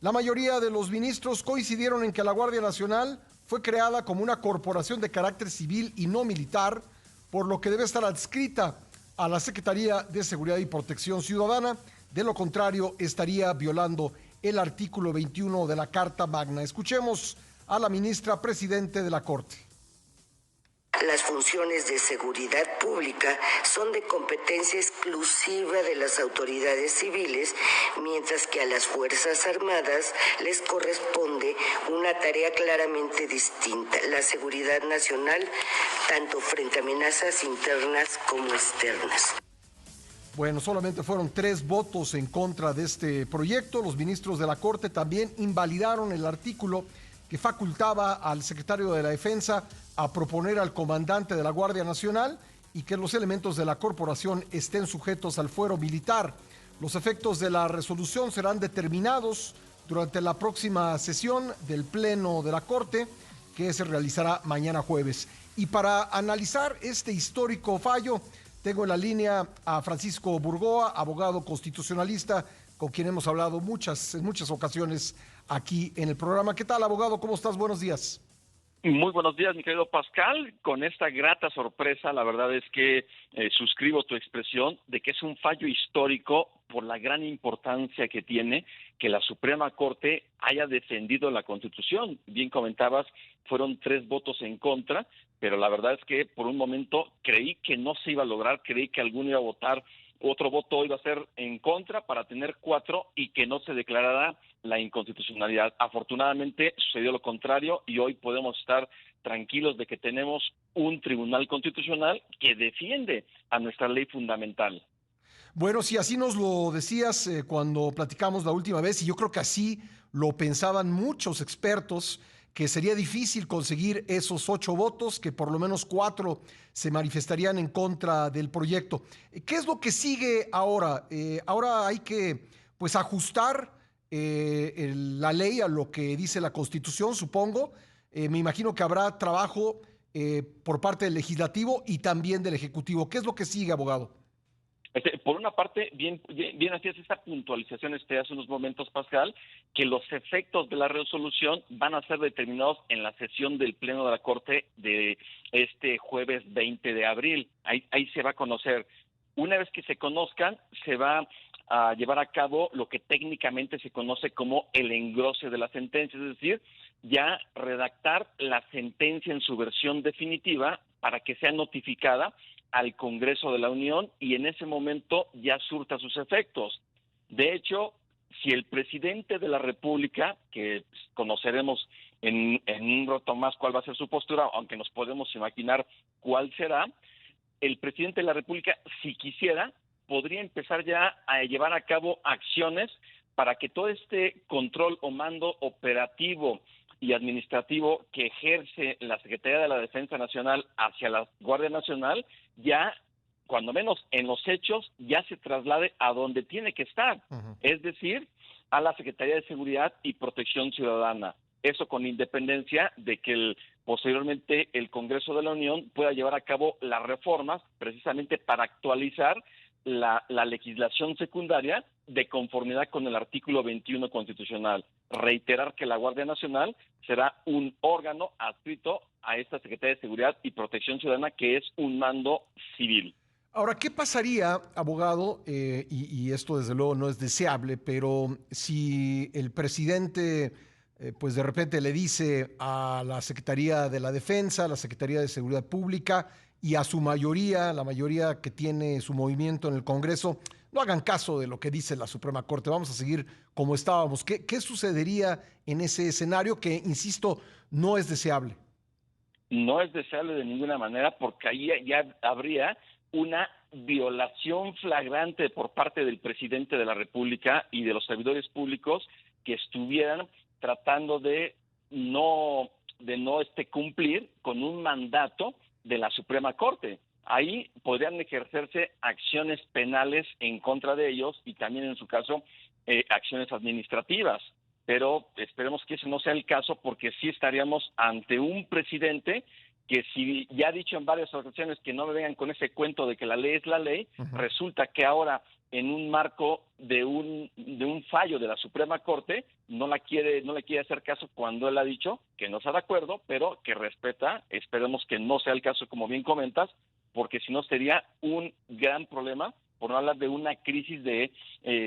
La mayoría de los ministros coincidieron en que la Guardia Nacional fue creada como una corporación de carácter civil y no militar, por lo que debe estar adscrita a la Secretaría de Seguridad y Protección Ciudadana. De lo contrario, estaría violando el artículo 21 de la Carta Magna. Escuchemos a la ministra presidente de la Corte. Las funciones de seguridad pública son de competencia exclusiva de las autoridades civiles, mientras que a las Fuerzas Armadas les corresponde una tarea claramente distinta: la seguridad nacional, tanto frente a amenazas internas como externas. Bueno, solamente fueron 3 votos en contra de este proyecto. Los ministros de la Corte también invalidaron el artículo que facultaba al secretario de la Defensa a proponer al comandante de la Guardia Nacional y que los elementos de la corporación estén sujetos al fuero militar. Los efectos de la resolución serán determinados durante la próxima sesión del Pleno de la Corte, que se realizará mañana jueves. Y para analizar este histórico fallo, tengo en la línea a Francisco Burgoa, abogado constitucionalista, con quien hemos hablado en muchas ocasiones aquí en el programa. ¿Qué tal, abogado? ¿Cómo estás? Buenos días. Muy buenos días, mi querido Pascal. Con esta grata sorpresa, la verdad es que suscribo tu expresión de que es un fallo histórico por la gran importancia que tiene que la Suprema Corte haya defendido la Constitución. Bien comentabas, fueron 3 votos en contra, pero la verdad es que por un momento creí que no se iba a lograr, creí que alguno iba a votar, otro voto iba a ser en contra para tener 4 y que no se declarara la inconstitucionalidad. Afortunadamente sucedió lo contrario y hoy podemos estar tranquilos de que tenemos un tribunal constitucional que defiende a nuestra ley fundamental. Bueno, sí, así nos lo decías cuando platicamos la última vez, y yo creo que así lo pensaban muchos expertos, que sería difícil conseguir esos 8 votos, que por lo menos 4 se manifestarían en contra del proyecto. ¿Qué es lo que sigue ahora? Ahora hay que, pues, ajustar la ley a lo que dice la Constitución, supongo. Me imagino que habrá trabajo por parte del Legislativo y también del Ejecutivo. ¿Qué es lo que sigue, abogado? Por una parte, bien hacías esa puntualización hace unos momentos, Pascal, que los efectos de la resolución van a ser determinados en la sesión del Pleno de la Corte de este jueves 20 de abril. Ahí se va a conocer. Una vez que se conozcan, se va a llevar a cabo lo que técnicamente se conoce como el engrose de la sentencia, es decir, ya redactar la sentencia en su versión definitiva para que sea notificada al Congreso de la Unión y en ese momento ya surta sus efectos. De hecho, si el presidente de la República, que conoceremos en un rato más cuál va a ser su postura, aunque nos podemos imaginar cuál será, el presidente de la República, si quisiera, podría empezar ya a llevar a cabo acciones para que todo este control o mando operativo y administrativo que ejerce la Secretaría de la Defensa Nacional hacia la Guardia Nacional, ya, cuando menos en los hechos, ya se traslade a donde tiene que estar, es decir, a la Secretaría de Seguridad y Protección Ciudadana. Eso con independencia de que posteriormente el Congreso de la Unión pueda llevar a cabo las reformas precisamente para actualizar la legislación secundaria de conformidad con el artículo 21 constitucional. Reiterar que la Guardia Nacional será un órgano adscrito a esta Secretaría de Seguridad y Protección Ciudadana, que es un mando civil. Ahora, ¿qué pasaría, abogado? Y esto desde luego no es deseable, pero si el presidente, pues de repente le dice a la Secretaría de la Defensa, a la Secretaría de Seguridad Pública y a su mayoría, la mayoría que tiene su movimiento en el Congreso, no hagan caso de lo que dice la Suprema Corte, vamos a seguir como estábamos. ¿Qué sucedería en ese escenario que, insisto, no es deseable? No es deseable de ninguna manera, porque ahí ya habría una violación flagrante por parte del presidente de la República y de los servidores públicos que estuvieran tratando de no cumplir con un mandato de la Suprema Corte. Ahí podrían ejercerse acciones penales en contra de ellos y también, en su caso, acciones administrativas. Pero esperemos que ese no sea el caso, porque sí estaríamos ante un presidente que si ya ha dicho en varias ocasiones que no me vengan con ese cuento de que la ley es la ley, resulta que ahora en un marco de un fallo de la Suprema Corte no le quiere hacer caso cuando él ha dicho que no está de acuerdo, pero que respeta. Esperemos que no sea el caso, como bien comentas, porque si no sería un gran problema, por no hablar de una crisis de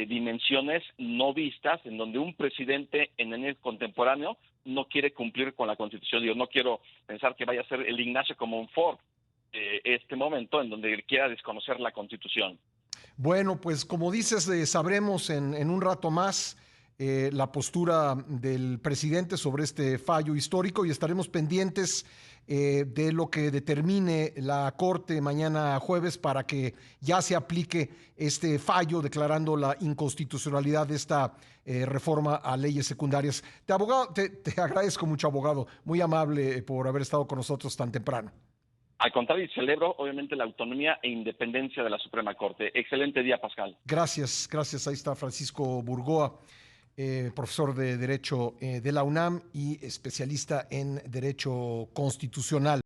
dimensiones no vistas, en donde un presidente en el contemporáneo no quiere cumplir con la Constitución. Yo no quiero pensar que vaya a ser el Ignacio Comonfort este momento en donde quiera desconocer la Constitución. Bueno, pues como dices, sabremos en un rato más la postura del presidente sobre este fallo histórico y estaremos pendientes de lo que determine la Corte mañana jueves para que ya se aplique este fallo declarando la inconstitucionalidad de esta reforma a leyes secundarias. Te agradezco mucho, abogado, muy amable por haber estado con nosotros tan temprano. Al contrario, y celebro obviamente la autonomía e independencia de la Suprema Corte. Excelente día, Pascal. Gracias, gracias. Ahí está Francisco Burgoa, profesor de Derecho de la UNAM y especialista en Derecho Constitucional.